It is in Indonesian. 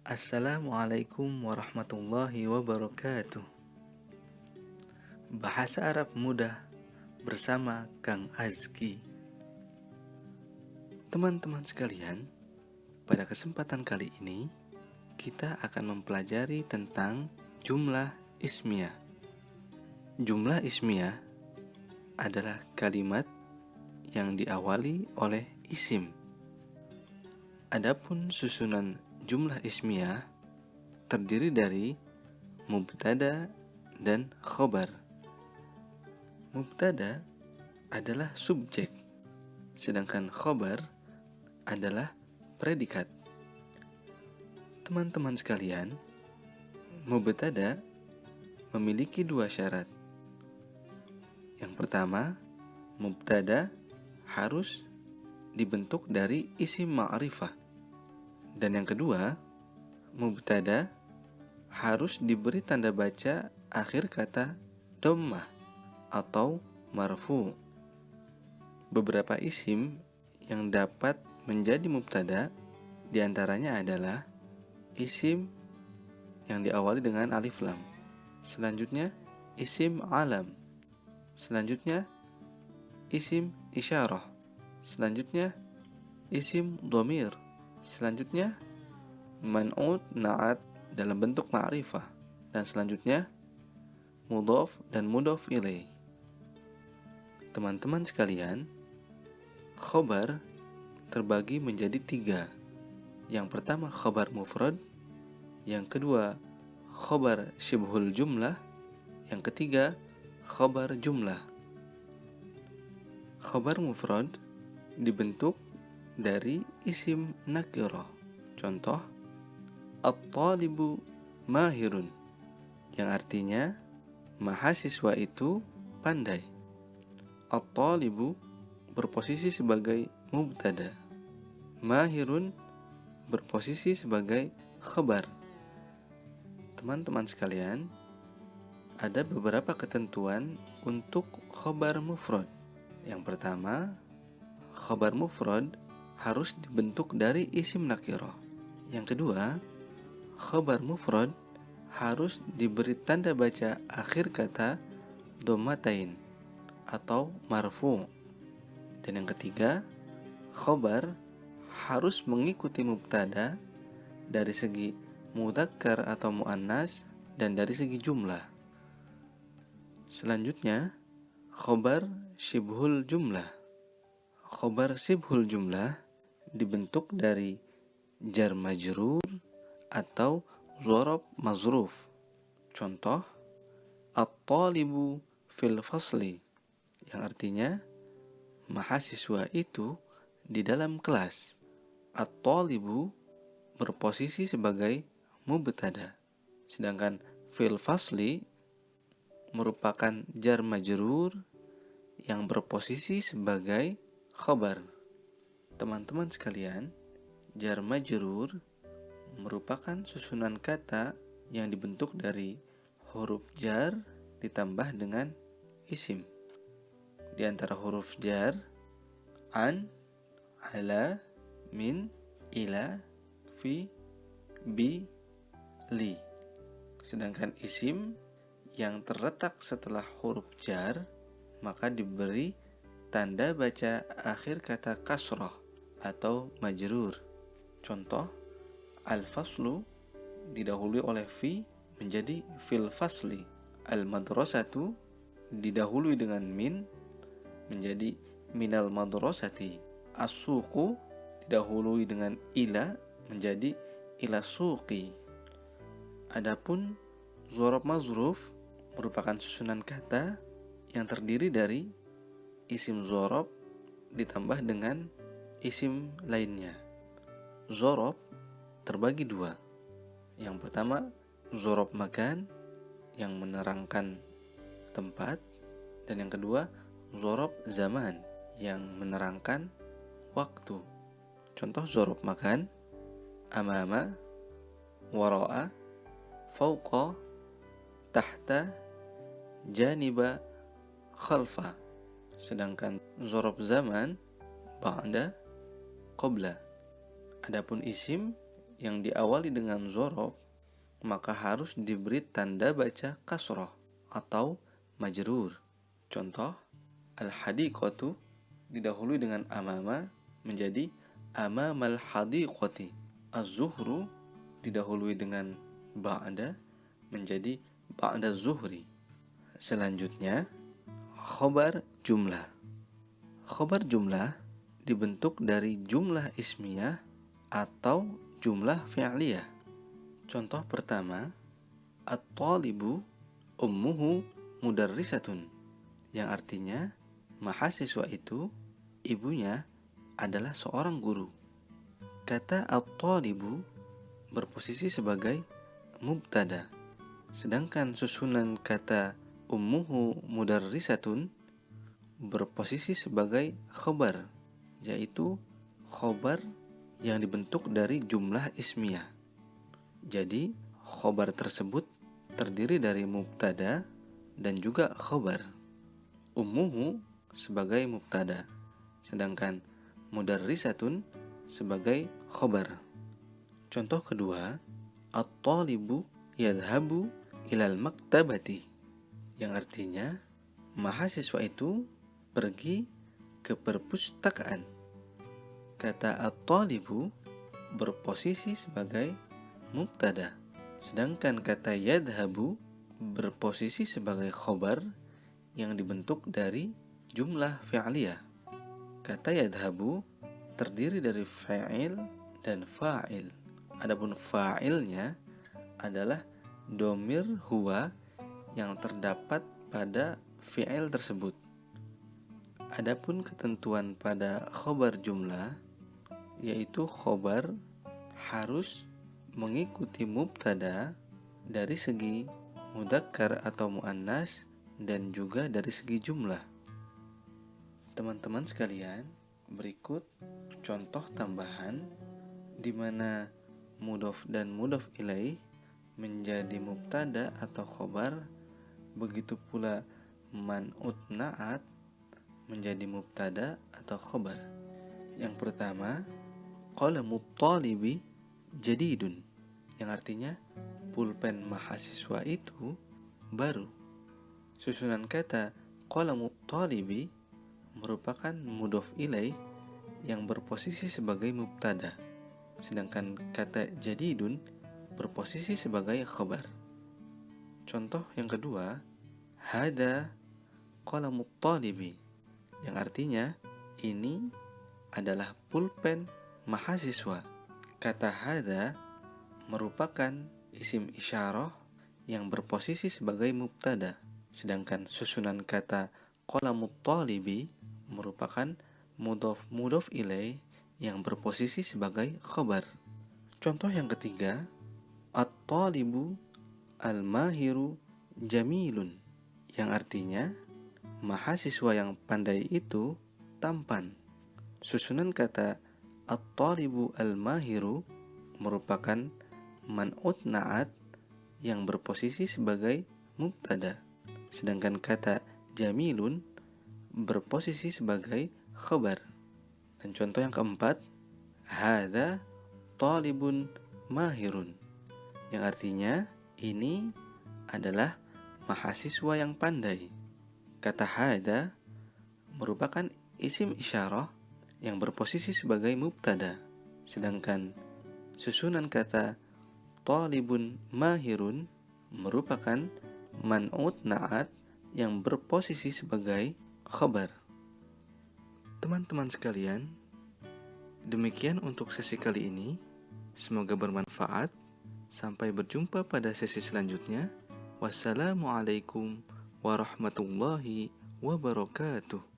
Assalamualaikum warahmatullahi wabarakatuh. Bahasa Arab mudah bersama Kang Azki. Teman-teman sekalian, pada kesempatan kali ini kita akan mempelajari tentang jumlah ismiyah. Jumlah ismiyah adalah kalimat yang diawali oleh isim. Adapun susunan jumlah ismiyah terdiri dari mubtada dan khobar. Mubtada adalah subjek, sedangkan khobar adalah predikat. Teman-teman sekalian, mubtada memiliki dua syarat. Yang pertama, mubtada harus dibentuk dari isim ma'rifah. Dan yang kedua, mubtada harus diberi tanda baca akhir kata dhammah atau marfu. Beberapa isim yang dapat menjadi mubtada diantaranya adalah isim yang diawali dengan alif lam. Selanjutnya isim alam. Selanjutnya isim isyarah. Selanjutnya isim dhamir. Selanjutnya man'ut na'at dalam bentuk ma'rifah. Dan selanjutnya mudhaf dan mudhaf ilaih. Teman-teman sekalian, khobar terbagi menjadi tiga. Yang pertama khobar mufrad, yang kedua khobar syibhul jumlah, yang ketiga khobar jumlah. Khobar mufrad dibentuk dari isim nakirah. Contoh, at-talibu mahirun, yang artinya mahasiswa itu pandai. At-talibu berposisi sebagai mubtada. Mahirun berposisi sebagai khabar. Teman-teman sekalian, ada beberapa ketentuan untuk khabar mufrad. Yang pertama, khabar mufrad harus dibentuk dari isim nakirah. Yang kedua, khabar mufrad harus diberi tanda baca akhir kata dhammatain atau marfu. Dan yang ketiga, khabar harus mengikuti mubtada dari segi mudzakkar atau muannas dan dari segi jumlah. Selanjutnya, khabar syibhul jumlah. Khabar syibhul jumlah dibentuk dari jar majrur atau dzaraf mazruf. Contoh, at-talibu fil fasli, yang artinya mahasiswa itu di dalam kelas. At-talibu berposisi sebagai mubtada, sedangkan fil fasli merupakan jar majrur yang berposisi sebagai khabar. Teman-teman sekalian, jar majrur merupakan susunan kata yang dibentuk dari huruf jar ditambah dengan isim. Di antara huruf jar, an, ala, min, ila, fi, bi, li. Sedangkan isim yang terletak setelah huruf jar maka diberi tanda baca akhir kata kasrah atau majrur. Contoh, al-faslu didahului oleh fi menjadi fil fasli. Al-madrasatu didahului dengan min menjadi minal madrasati. As-suqu didahului dengan ila menjadi ila suqi. Adapun dzaraf mazruf merupakan susunan kata yang terdiri dari isim dzaraf ditambah dengan isim lainnya. Dzaraf terbagi dua. Yang pertama, dzaraf makan yang menerangkan tempat, dan yang kedua, dzaraf zaman yang menerangkan waktu. Contoh dzaraf makan, amama, wara'a, fauqa, tahta, janiba, khalfa. Sedangkan dzaraf zaman ba'da, qabla. Adapun isim yang diawali dengan dzaraf, maka harus diberi tanda baca kasroh atau majrur. Contoh, al-hadiqatu didahului dengan amama menjadi amamal hadiqati. Az-zuhru didahului dengan ba'da menjadi ba'da zuhri. Selanjutnya, khobar jumlah. Khobar jumlah dibentuk dari jumlah ismiyah atau jumlah fi'liyah. Contoh pertama, at-talibu ummuhu mudarrisatun, yang artinya mahasiswa itu ibunya adalah seorang guru. Kata at-talibu berposisi sebagai mubtada, sedangkan susunan kata ummuhu mudarrisatun berposisi sebagai khobar, yaitu khobar yang dibentuk dari jumlah ismiyah. Jadi khobar tersebut terdiri dari mubtada dan juga khobar. Ummuhu sebagai mubtada, sedangkan mudarrisatun sebagai khobar. Contoh kedua, at-talibu yadhabu ilal maktabati, yang artinya mahasiswa itu pergi ke perpustakaan. Kata at-talibu berposisi sebagai mubtada, sedangkan kata yadhabu berposisi sebagai khobar yang dibentuk dari jumlah fi'liyah. Kata yadhabu terdiri dari fa'il dan fa'il. Adapun fa'ilnya adalah domir huwa yang terdapat pada fi'il tersebut. Adapun ketentuan pada khobar jumlah, yaitu khobar harus mengikuti mubtada dari segi mudzakkar atau muannas dan juga dari segi jumlah. Teman-teman sekalian, berikut contoh tambahan di mana mudhof dan mudhof ilaih menjadi mubtada atau khobar, begitu pula man'ut na'at menjadi mubtada atau khobar. Yang pertama, qalamut talibi jadidun, yang artinya pulpen mahasiswa itu baru. Susunan kata qalamut talibi merupakan mudhof ilaih yang berposisi sebagai mubtada, sedangkan kata jadidun berposisi sebagai khabar. Contoh yang kedua, hada qalamut talibi, yang artinya ini adalah pulpen mahasiswa. Kata hada merupakan isim isyarah yang berposisi sebagai mubtada, sedangkan susunan kata qalamut talibi merupakan mudhof ilaih yang berposisi sebagai khabar. Contoh yang ketiga, at-talibu al-mahiru jamilun, yang artinya mahasiswa yang pandai itu tampan. Susunan kata at-talibu al-mahiru merupakan man'ut na'at yang berposisi sebagai mubtada, sedangkan kata jamilun berposisi sebagai khabar. Dan contoh yang keempat, hadza talibun mahirun, yang artinya ini adalah mahasiswa yang pandai. Kata hadza merupakan isim isyarah yang berposisi sebagai mubtada, sedangkan susunan kata talibun mahirun merupakan man'ut na'at yang berposisi sebagai khabar. Teman-teman sekalian, demikian untuk sesi kali ini. Semoga bermanfaat. Sampai berjumpa pada sesi selanjutnya. Wassalamualaikum warahmatullahi wabarakatuh.